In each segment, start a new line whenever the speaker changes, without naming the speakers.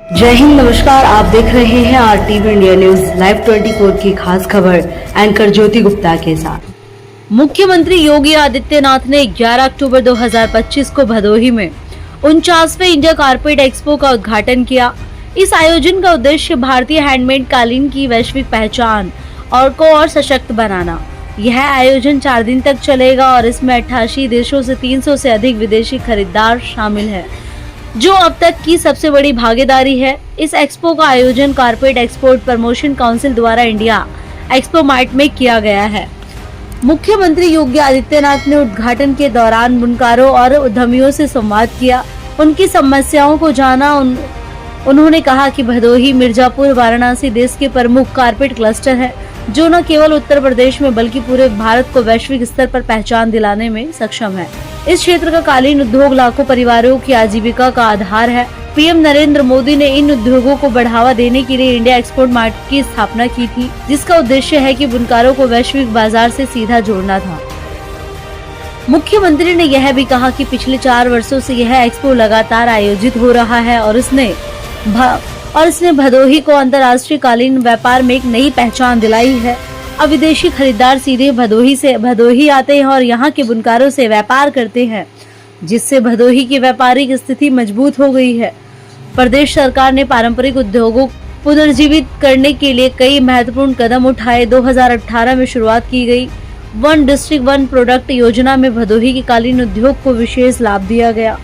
जय हिंद, नमस्कार। आप देख रहे हैं RTV इंडिया न्यूज लाइव 24 की खास खबर एंकर ज्योति गुप्ता के साथ।
मुख्यमंत्री योगी आदित्यनाथ ने 11 अक्टूबर 2025 को भदोही में 49वें इंडिया कारपेट एक्सपो का उद्घाटन किया। इस आयोजन का उद्देश्य भारतीय हैंडमेड कालीन की वैश्विक पहचान और सशक्त बनाना। यह आयोजन 4 दिन तक चलेगा और इसमें 88 देशों से 300 से अधिक विदेशी खरीदार शामिल हैं, जो अब तक की सबसे बड़ी भागीदारी है। इस एक्सपो का आयोजन कारपेट एक्सपोर्ट प्रमोशन काउंसिल द्वारा इंडिया एक्सपो मार्ट में किया गया है। मुख्यमंत्री योगी आदित्यनाथ ने उद्घाटन के दौरान बुनकरों और उद्यमियों से संवाद किया, उनकी समस्याओं को जाना। उन्होंने कहा कि भदोही, मिर्जापुर, वाराणसी देश के प्रमुख कारपेट क्लस्टर है, जो न केवल उत्तर प्रदेश में बल्कि पूरे भारत को वैश्विक स्तर पर पहचान दिलाने में सक्षम है। इस क्षेत्र का कालीन उद्योग लाखों परिवारों की आजीविका का आधार है। पीएम नरेंद्र मोदी ने इन उद्योगों को बढ़ावा देने के लिए इंडिया एक्सपोर्ट मार्ट की स्थापना की थी, जिसका उद्देश्य है कि बुनकरों को वैश्विक बाजार से सीधा जोड़ना था। मुख्यमंत्री ने यह भी कहा कि पिछले 4 वर्षों से यह एक्सपो लगातार आयोजित हो रहा है और इसने भदोही को अंतर्राष्ट्रीय कालीन व्यापार में एक नई पहचान दिलाई है। अब विदेशी खरीदार सीधे भदोही आते हैं और यहाँ के बुनकरों से व्यापार करते हैं, जिससे भदोही की व्यापारिक स्थिति मजबूत हो गई है। प्रदेश सरकार ने पारंपरिक उद्योगों को पुनर्जीवित करने के लिए कई महत्वपूर्ण कदम उठाए। 2018 में शुरुआत की गई वन डिस्ट्रिक्ट वन प्रोडक्ट योजना में भदोही के कालीन उद्योग को विशेष लाभ दिया गया।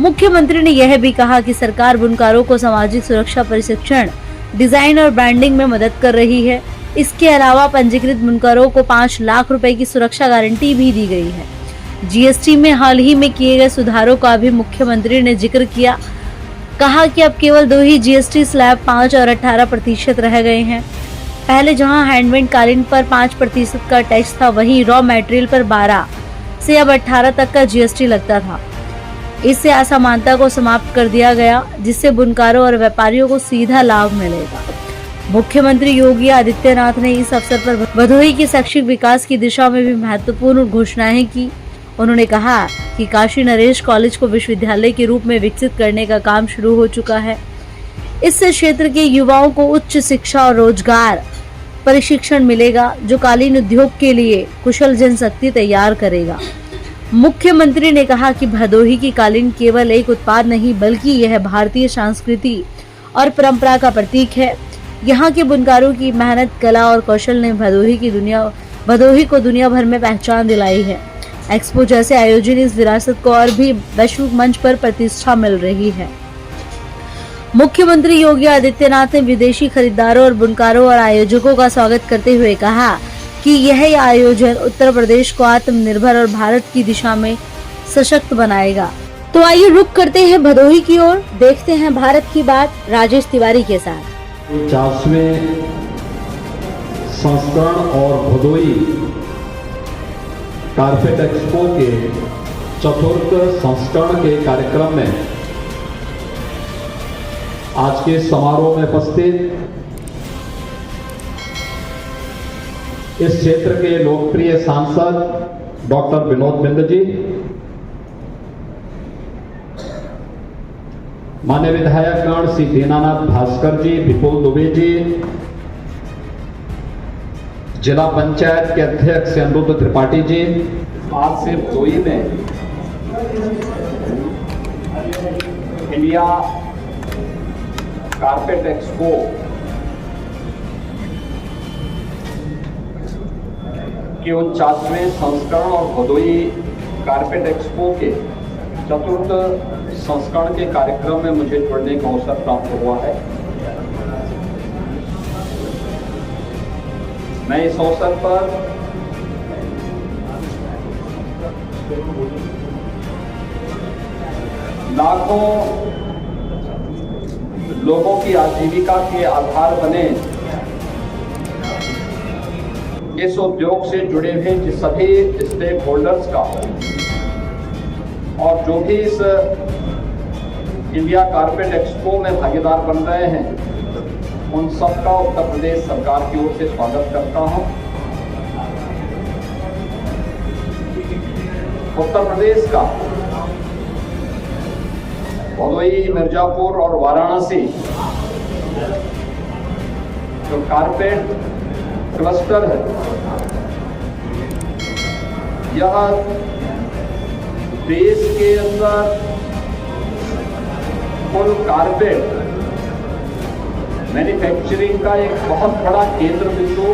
मुख्यमंत्री ने यह भी कहा कि सरकार बुनकरों को सामाजिक सुरक्षा प्रशिक्षण, डिजाइन और ब्रांडिंग में मदद कर रही है। इसके अलावा पंजीकृत बुनकरों को 5 लाख रुपए की सुरक्षा गारंटी भी दी गई है। जीएसटी में हाल ही में किए गए सुधारों का भी मुख्यमंत्री ने जिक्र किया। कहा कि अब केवल 2 ही जीएसटी स्लैब 5 और 18% रह गए हैं। पहले जहां हैंडमेड कालीन पर 5% का टैक्स था, वहीं रॉ मटेरियल पर 12 से अब 18 तक का जीएसटी लगता था। इससे असमानता को समाप्त कर दिया गया, जिससे बुनकरों और व्यापारियों को सीधा लाभ मिलेगा। मुख्यमंत्री योगी आदित्यनाथ ने इस अवसर पर भदोही के शैक्षिक विकास की दिशा में भी महत्वपूर्ण घोषणाएं की। उन्होंने कहा कि काशी नरेश कॉलेज को विश्वविद्यालय के रूप में विकसित करने का काम शुरू हो चुका है। इससे क्षेत्र के युवाओं को उच्च शिक्षा और रोजगार प्रशिक्षण मिलेगा, जो कालीन उद्योग के लिए कुशल जनशक्ति तैयार करेगा। मुख्यमंत्री ने कहा कि भदोही की कालीन केवल एक उत्पाद नहीं, बल्कि यह भारतीय संस्कृति और परंपरा का प्रतीक है। यहाँ के बुनकरों की मेहनत, कला और कौशल ने भदोही को दुनिया भर में पहचान दिलाई है। एक्सपो जैसे आयोजन इस विरासत को और भी वैश्विक मंच पर प्रतिष्ठा मिल रही है। मुख्यमंत्री योगी आदित्यनाथ ने विदेशी खरीदारों और बुनकरों और आयोजकों का स्वागत करते हुए कहा कि यह आयोजन उत्तर प्रदेश को आत्मनिर्भर और भारत की दिशा में सशक्त बनाएगा। तो आइए रुक करते हैं भदोही की ओर, देखते हैं भारत की बात राजेश तिवारी के साथ।
50वें संस्करण और भदोही कारपेट एक्सपो के 4th संस्करण के कार्यक्रम में आज के समारोह में उपस्थित इस क्षेत्र के लोकप्रिय सांसद डॉक्टर विनोद बिंद जी, मान्य विधायकगण श्री दीनानाथ भास्कर जी, विपुल दुबे जी, जिला पंचायत के अध्यक्ष अनिरुद्ध त्रिपाठी जी, आज से भदोही में इंडिया कारपेट एक्सपो के 49वें संस्करण और भदोही कारपेट एक्सपो के 4th संस्करण के कार्यक्रम में मुझे जुड़ने का अवसर प्राप्त हुआ है। मैं इस अवसर पर लाखों लोगों की आजीविका के आधार बने इस उद्योग से जुड़े हुए सभी स्टेक होल्डर्स का और जो भी इस इंडिया कारपेट एक्सपो में भागीदार बन रहे हैं, उन सबका उत्तर प्रदेश सरकार की ओर से स्वागत करता हूं। उत्तर प्रदेश का भदोही, मिर्जापुर और वाराणसी जो कारपेट क्लस्टर है, यह देश के अंदर कुल कारपेट मैन्युफैक्चरिंग का एक बहुत बड़ा केंद्र बिंदु